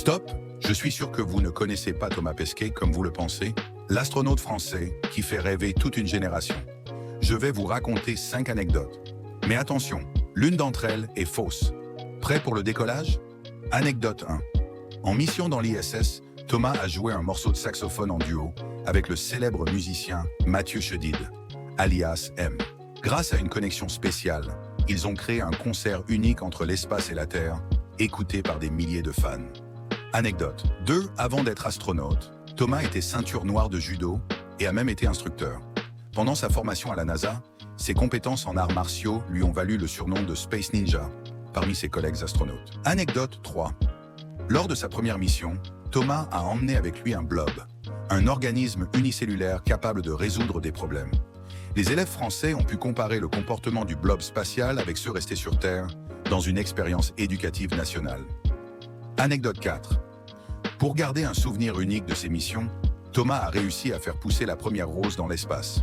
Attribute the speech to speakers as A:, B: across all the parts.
A: Stop! Je suis sûr que vous ne connaissez pas Thomas Pesquet comme vous le pensez, l'astronaute français qui fait rêver toute une génération. Je vais vous raconter 5 anecdotes. Mais attention, l'une d'entre elles est fausse. Prêt pour le décollage? Anecdote 1. En mission dans l'ISS, Thomas a joué un morceau de saxophone en duo avec le célèbre musicien Mathieu Chédid, alias M. Grâce à une connexion spéciale, ils ont créé un concert unique entre l'espace et la Terre, écouté par des milliers de fans. Anecdote 2. Avant d'être astronaute, Thomas était ceinture noire de judo et a même été instructeur. Pendant sa formation à la NASA, ses compétences en arts martiaux lui ont valu le surnom de Space Ninja parmi ses collègues astronautes. Anecdote 3. Lors de sa première mission, Thomas a emmené avec lui un blob, un organisme unicellulaire capable de résoudre des problèmes. Les élèves français ont pu comparer le comportement du blob spatial avec ceux restés sur Terre dans une expérience éducative nationale. Anecdote 4. Pour garder un souvenir unique de ses missions, Thomas a réussi à faire pousser la première rose dans l'espace.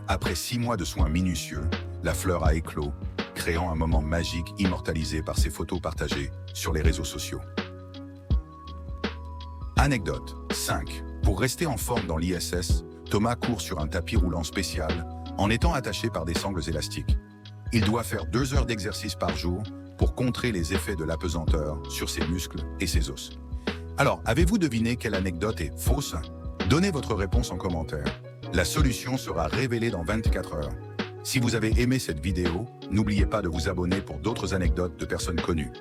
A: Après 6 mois de soins minutieux, la fleur a éclos, créant un moment magique immortalisé par ses photos partagées sur les réseaux sociaux. Anecdote 5. Pour rester en forme dans l'ISS, Thomas court sur un tapis roulant spécial en étant attaché par des sangles élastiques. Il doit faire 2 heures d'exercice par jour pour contrer les effets de l'apesanteur sur ses muscles et ses os. Alors, avez-vous deviné quelle anecdote est fausse? Donnez votre réponse en commentaire. La solution sera révélée dans 24 heures. Si vous avez aimé cette vidéo, n'oubliez pas de vous abonner pour d'autres anecdotes de personnes connues.